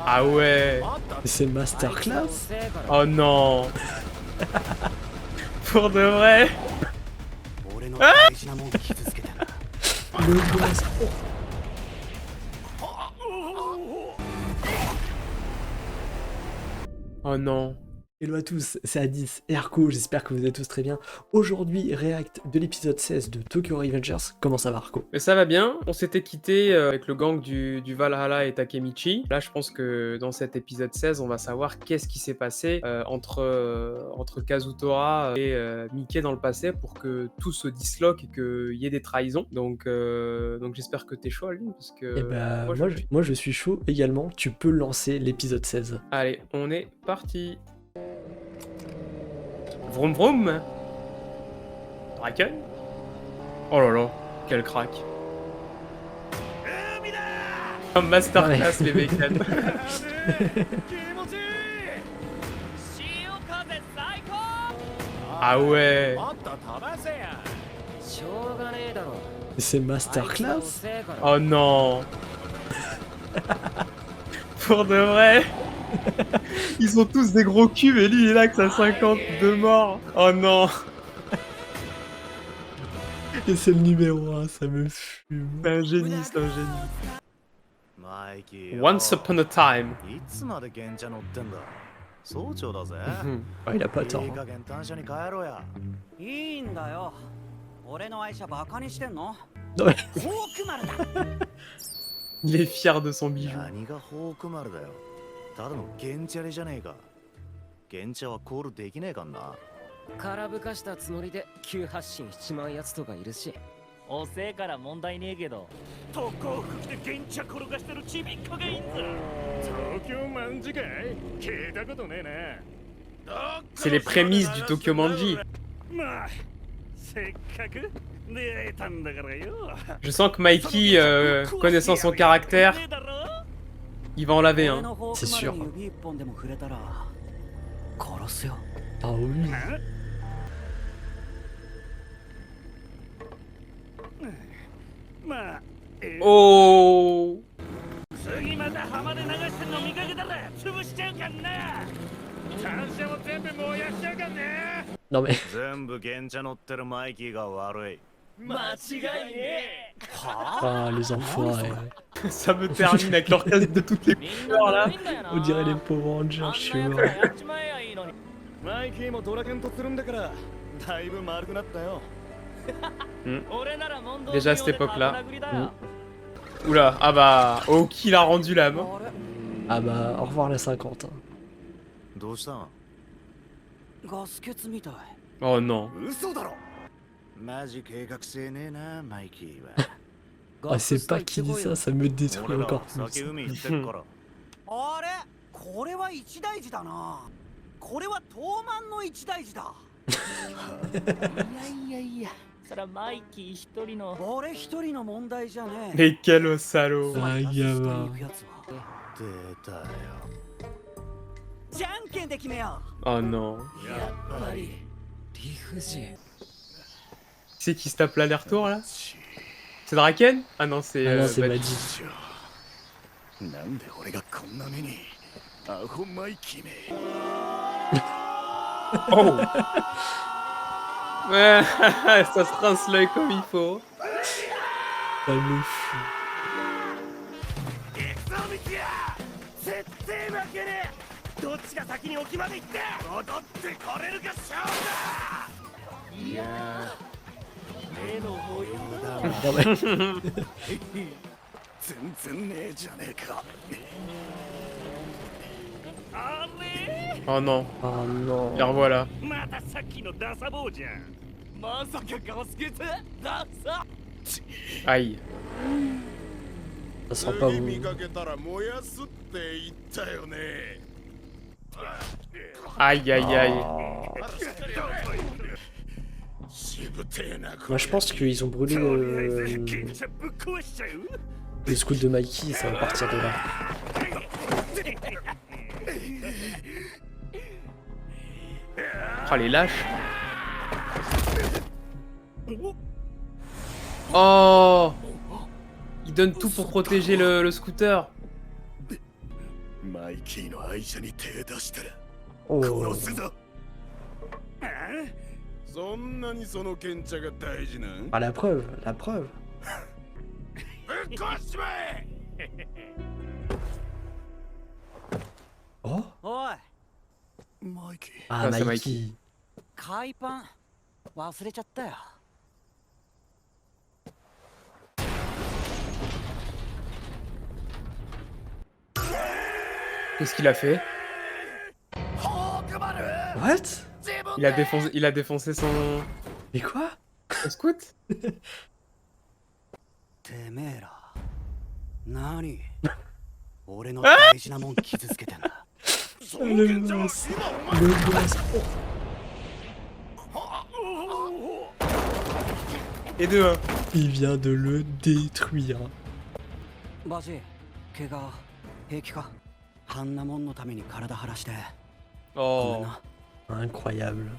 Ah ouais. C'est masterclass. Oh non. Pour de vrai. Le gosse. Oh non. Hello à tous, c'est Adis et Arco, j'espère que vous êtes tous très bien. Aujourd'hui, react de l'épisode 16 de Tokyo Revengers. Comment ça va, Arco? Mais ça va bien. On s'était quitté avec le gang du Valhalla et Takemichi. Là, je pense que dans cet épisode 16, on va savoir qu'est-ce qui s'est passé entre Kazutora et Miike dans le passé pour que tout se disloque et qu'il y ait des trahisons. Donc j'espère que t'es chaud, Aline, parce que Eh bah, moi, je suis. moi je suis chaud également, tu peux lancer l'épisode 16. Allez, on est parti. Vroom vroom. Draken. Oh là là, quel crack. Un masterclass, les bécanes. Ah ouais. C'est masterclass. Oh non. Pour de vrai. Ils sont tous des gros culs, et lui il est là que ça 52 morts. Oh non. Et c'est le numéro 1, ça me fume. C'est un génie, c'est un génie. Once upon a time. Ah, il a pas tort. Hein. いいんだよ。俺の愛車バカにしてんの？ Ouais. ホークマルだ。 Il est fier de son bijou. 何がホークマルだよ。ただのゲンチャレじゃねえか。ゲンチャはコールできねえかんな。空ぶかしたつもりで急発進しちまうやつとかいるし。遅えから問題ねえけど特攻服着てゲンチャ転がしてるちびっこがいんぞ東京卍かい聞いたことねえな C'est les prémices du Tokyo Manji. まあせっかく出会えたんだからよ Je sens que Mikey, connaissant son caractère, il va en laver un. C'est sûr. 指一本でも触れたら殺すよ。 Ah oui. Oh. 次また浜で流してんの見かけたら潰しちゃうかんな単車も全部燃やしちゃうかんね Non mais. 全部ゲンチャ乗ってるマイキーが悪い。間違いね Ah, les enfoirés. Ça me termine avec l'orchestre de toutes les couleurs là. On dirait les pauvres rangers, je suis mort. マイキーもドラケンとするんだからだいぶ丸くなったよ。 Déjà à cette époque-là. Oula, ah bah, Oki il a rendu l'âme. Ah bah, au revoir les 50. Hein. どうしたん？ガス欠みたい。 Oh non. 嘘だろ。マジ計画性ねえなマイキーは。 Ah, c'est pas qui dit ça, ça me détruit 俺ら encore 酒 plus. 海行ってっから。あれ？これは一大事だな。これは東満の一大事だ。いやいやそらマイキー一人の俺一人の問題じゃねえ。 Mais quel salaud. Ah, gamin. 出たよ。じゃんけんで決めよ Oh non. やっぱり。理不尽。 C'est qui se tape l'aller-retour là? C'est Draken? Ah non, c'est. Ah non, c'est Badi. Maddy. なんで俺がこんな目に。アホマイキーめ。 Oh! Ouais, ça se rince l'œil comme il faut. Ça me fume. 行くぞミキヤ絶対負けねえどっちが先に沖まで行って戻ってこれるか勝負だいやー目の保養だ Non mais. 全然ねえじゃねえか。あれ Oh non. Oh non. Et revoilà. またさっきのダサ坊じゃんまさかガス欠ダサ Aïe. Ça sent pas 次 bon. 見かけたら燃やすって言ったよね。 Aïe aïe aïe. Moi je pense qu'ils ont brûlé とりあえずゲンチャぶっ壊しちゃう le scout de Mikey et ça va partir de là. Oh les lâches. Oh. Il donne tout pour protéger le scooter. マイキーの愛車に手出したら Oh. 殺すぞ。そんなにその賢者が大事なん？ Ah, la preuve, la preuve. ぶっ壊しちまえ。 Oh. おい、マイキー Ah, Ah, c'est Mikey. 海パン忘れちゃったよ。 Qu'est-ce qu'il a fait? ホークマル What? 自分 Il a défoncé son Mais quoi? scout? てめえら、何俺の大事なもん傷つけてんだ。その賢者は今お前 Le boss. Et de 1. Il vient de le détruire. バジ、怪我平気か？あんなもんのために体張らして。ごめん Oh. な。 Incroyable.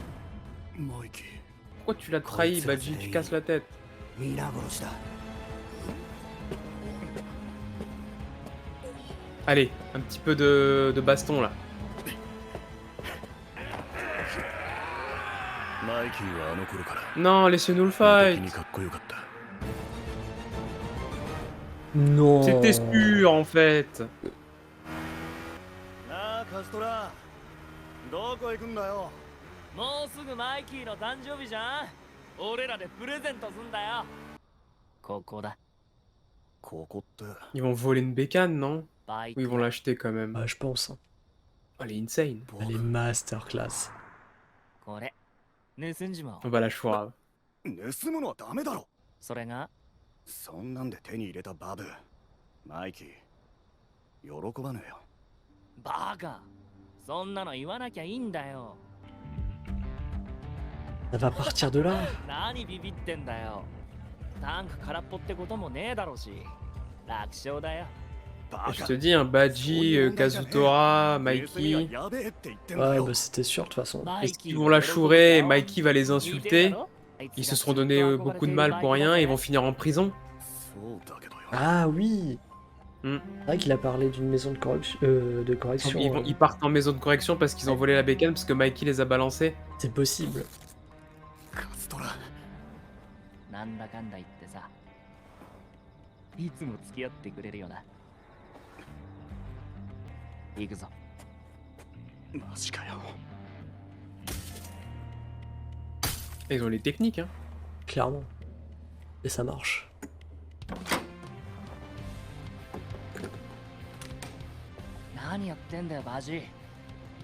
マイキー Pourquoi tu l'as trahi, Badji? Tu casses la tête. 皆殺しだ。 Allez, un petit peu de baston là. マイキーはあの頃から Non, laissez-nous le 的 fight. にかっこよかった。 Non. C'était sûr en fait. なあカストラどこ行くんだよ。もうすぐマイキーの誕生日じゃん。俺らでプレゼントすんだよ。ここだ。ここって Ils vont voler une bécane, non? バイ Ou ils vont l'acheter quand même? Ah, je pense. Hein. Oh, elle est insane. Elle est masterclass. これ盗んじまお On う。 va la choir. 盗むのはダメだろ。それがそんなんで手に入れたバブマイキー喜ばねえよ。バカ。そんなの言わなきゃいいんだよ。 Elle va partir de là. 何ビビってんだよ。タンク空っぽってこともねえだろうし。楽勝だよ。バ Je カ te dis, un Badji, Kazutora, 冷静には Mikey, やべえって言ってんだ Ouais, よ。 bah c'était sûr de toute façon. est-ce qu'ils vont la chourer et Mikey va les insulter? Ils se seront donné beaucoup de mal pour rien et ils vont finir en prison? そうだけどよ。 Ah oui. Hmm. C'est vrai qu'il a parlé d'une maison de correction. Ils partent en maison de correction parce qu'ils ont volé la bécane parce que Mikey les a balancés. C'est possible. カストラなんだかんだ言ってさ。いつも付き合ってくれるよな。行くぞ。マジかよ。 Ils ont les techniques, hein. Clairement. Et ça marche. 何やってんだよバジ。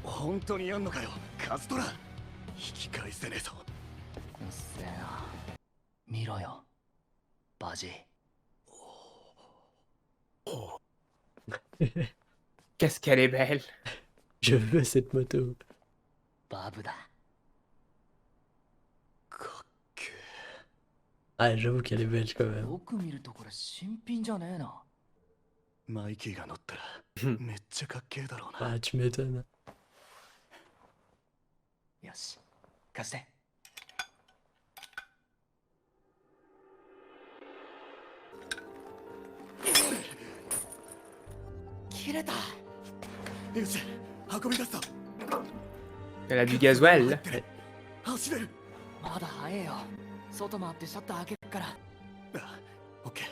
本当にやんのかよカストラ。引き返せねえぞ。うっせえな。見ろよバジ。 Qu'est-ce qu'elle est belle. Je veux cette moto. バブだ。かっけえ。 Ah, j'avoue qu'elle est belle quand même. よく見るとこれ新品じゃねえな。マイキーが乗ったらめっちゃかっけえだろうな。 Ah, tu m'étonnes. よし、貸して。切れた。よし運び出すぞ。 Elle a du gasoil. 走れる。まだ早えよ。外回ってシャッター開けるから。あオッケー。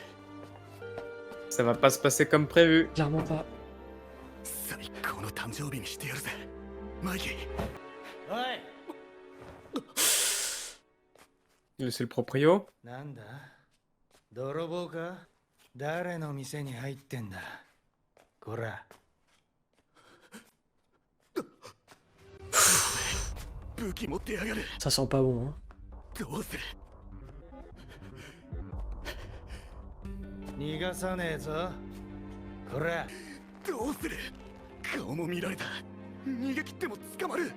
Ça va pas se passer comme prévu. Clairement pas. 最高の誕生日にしてやるぜマイキー。おい、 C'est le proprio. なんだ泥棒か？誰の店に入ってんだ？こら。武器持ってやがる。 Ça sent pas bon, hein. どうする。逃がさねえぞ。こら。どうする。顔も見られた。逃げ切っても捕まる。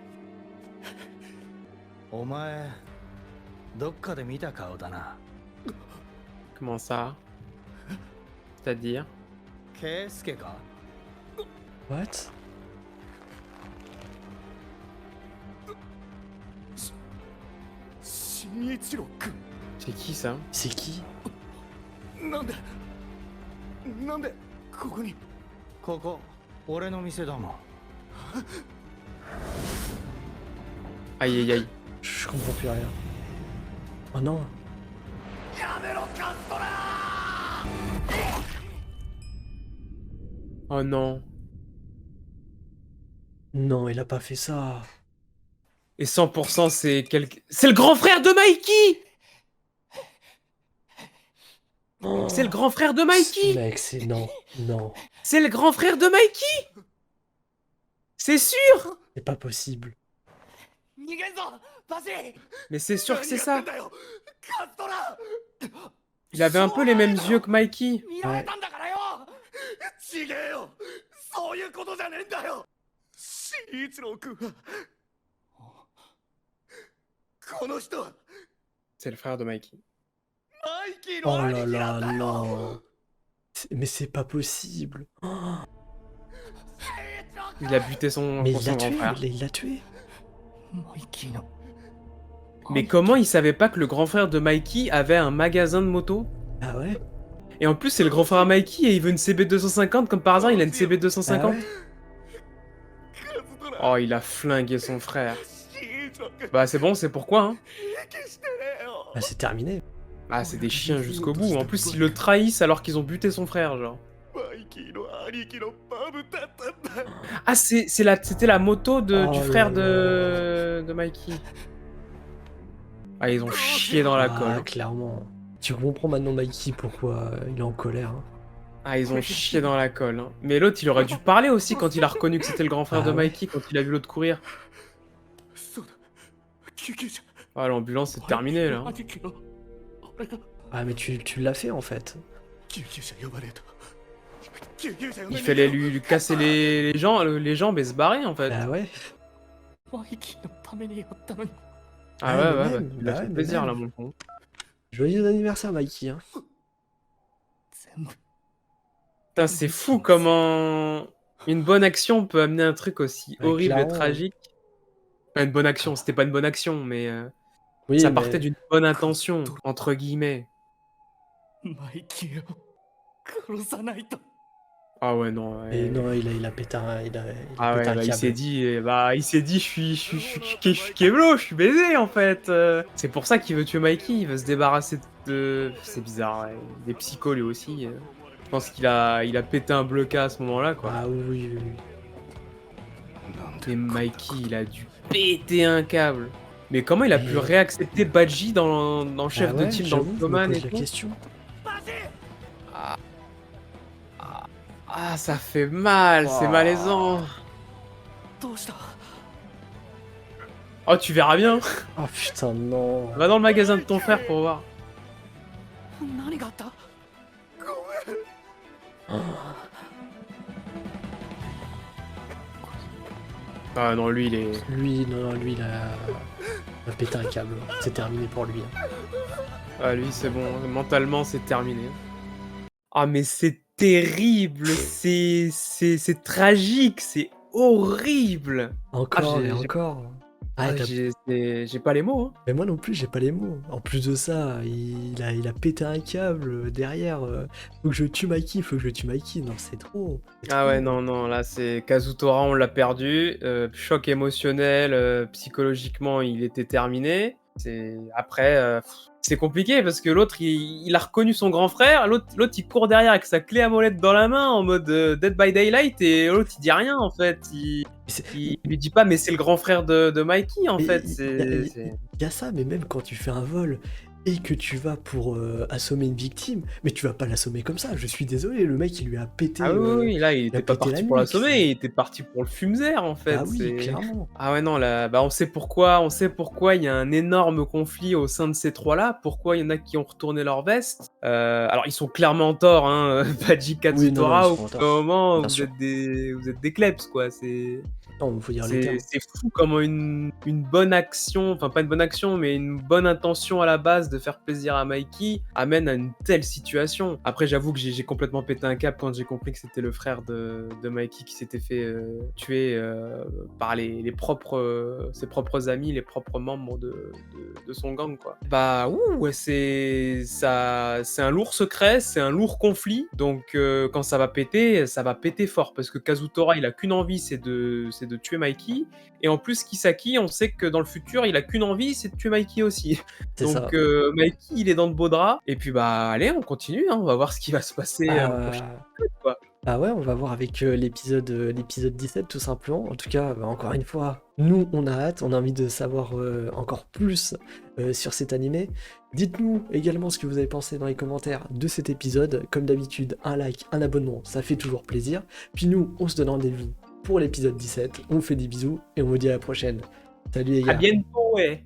お前、どっかで見た顔だな。 Comment ça? C'est-à-dire? ケイスケか？ What? 新一郎君。 C'est qui ça? C'est qui? なんでここに。ここ、俺の店だもん。 Aïe aïe aïe. Je comprends plus rien. Oh non. やめろカストラ Oh non. Non, il a pas fait ça. Et 100% c'est le grand frère de Mikey. Oh, C'est le grand frère de Mikey. mec, c'est non. Non. C'est le grand frère de Mikey. C'est sûr. C'est pas possible. 逃げんぞバジ！ Mais c'est sûr que c'est ça. 何やってんだよカストラ Il avait un peu les mêmes yeux que Mikey. 見られたんだからよちげえよそういうことじゃねえんだよ慎一郎君はこの人は C'est le frère de Mikey. マイキー Oh の là 兄貴なん là, だよ non. Mais c'est pas possible. Oh, Il a buté son, mais son il l'a grand tué, frère. il l'a tué. マイキーの Mais comment il savait pas que le grand frère de Mikey avait un magasin de moto? Ah ouais? Et en plus, c'est le grand frère à Mikey et il veut une CB250, comme par hasard, il a une Ah CB250. ouais? カストラ Oh, il a flingué son frère. 慎一郎君 Bah, c'est bon, c'est pourquoi, hein. 息してねえよ Bah, c'est terminé. Ah, c'est des chiens jusqu'au bout. En plus, ils le trahissent alors qu'ils ont buté son frère, genre. マイキーの兄貴のバブだったんだ Ah, c'était la moto du Oh frère là de Mikey. Ah, ils ont chié dans la Ah, colle. clairement. Tu comprends maintenant Mikey pourquoi il est en colère. Hein. Ah, ils ont chié dans la colle. Hein. Mais l'autre, il aurait dû parler aussi quand il a reconnu que c'était le grand frère Ah de ouais. Mikey, quand il a vu l'autre courir. そうだ救急車 Ah, l'ambulance, c'est terminé, là. 兄貴の俺が Ah, mais tu l'as fait en fait. 救急車呼ばねえと救急車呼んで Il fallait lui casser les jambes et se barrer, en fait. Bah ouais. マイキーのためにやったのに Ah Ouais, ouais, mais ouais, même, bah, il a bah fait ouais, mais plaisir, même. là, mon con. Joyeux anniversaire Mikey. Hein. 全部 Putain, c'est fou comment une bonne action peut amener un truc aussi Ouais, horrible et clairement. tragique. Enfin, une bonne action, c'était pas une bonne action, mais Oui, ça mais- partait d'une bonne intention, entre guillemets. マイキーを殺さないと Ah ouais, non. Ouais. Et non, il a pété un, il a Ah pété ouais, un bah, il câble. s'est dit, je suis Keblo, je suis baisé en fait. C'est pour ça qu'il veut tuer Mikey, il veut se débarrasser de. C'est bizarre, ouais. Des psychos lui aussi. Je pense qu'il a pété un blocage à ce moment-là, quoi. Ah oui, oui, oui. なんで Et Mikey, il a dû péter un câble. Mais comment il a pu Mais- réaccepter Badji dans le chef Ah de ouais, team dans j'avoue, le je me Coman pose et la tout? question. Ah, ça fait mal, c'est Oh. malaisant. どうした Oh, tu verras bien. Oh putain, non. Va dans le magasin de ton frère pour voir. 何があった Ah non, lui, il est. Lui, non, lui, il a pété un câble. C'est terminé pour lui. Hein. Ah, lui, c'est bon, mentalement, c'est terminé. Ah, mais c'est terrible, c'est tragique, c'est horrible. Encore j'ai- et encore. Ah, Ah, t'as- j'ai pas les mots. Hein. Mais moi non plus, j'ai pas les mots. En plus de ça, il a pété un câble derrière. Faut que je tue Mikey, faut que je tue Mikey. Non, c'est trop. C'est Ah trop. ouais, non, non, là, c'est Kazutora, on l'a perdu. Choc émotionnel, psychologiquement, il était terminé. Après, c'est compliqué parce que l'autre, il a reconnu son grand frère. L'autre, il court derrière avec sa clé à molette dans la main en mode Dead by Daylight et l'autre, il dit rien en fait. Il lui dit pas, mais c'est le grand frère de Mikey en Mais fait. Il y a ça, mais même quand tu fais un vol et que tu vas pour assommer une victime, mais tu vas pas l'assommer comme ça. Je suis désolé, le mec il lui a pété. Ah oui, oui, là, il a était pas pété la parti pour nuque, l'assommer, c'est- il était parti pour le fumer en fait. Ah oui, c'est- clairement. Ah ouais, non, là, bah on sait pourquoi il y a un énorme conflit au sein de ces trois-là, pourquoi il y en a qui ont retourné leur veste. Alors, ils sont clairement en tort, hein, Badji, Kazutora, ils au sont en bout d'un tort, moment, bien vous sûr. êtes des klebs, quoi, c'est... Non, faut dire les termes. C'est fou comment une bonne action, enfin pas une bonne action, mais une bonne intention à la base de faire plaisir à Mikey amène à une telle situation. Après, j'avoue que j'ai complètement pété un câble quand j'ai compris que c'était le frère de Mikey qui s'était fait tuer par ses propres amis, les propres membres de son gang, quoi. Bah, ouais, c'est un lourd secret, c'est un lourd conflit. Donc, quand ça va péter fort. Parce que Kazutora, il a qu'une envie, c'est de tuer Mikey. Et en plus, Kisaki, on sait que dans le futur, il a qu'une envie, c'est de tuer Mikey aussi. C'est ça. Donc, Mikey, il est dans de beaux draps. Et puis, bah, allez, on continue, hein, on va voir ce qui va se passer au prochain épisode, quoi. Bah ouais, on va voir avec l'épisode 17 tout simplement. En tout cas, bah, encore une fois, nous on a hâte, on a envie de savoir encore plus sur cet animé. Dites-nous également ce que vous avez pensé dans les commentaires de cet épisode. Comme d'habitude, un like, un abonnement, ça fait toujours plaisir. Puis nous, on se donne rendez-vous pour l'épisode 17. On vous fait des bisous et on vous dit à la prochaine. Salut les À gars. bientôt, ouais.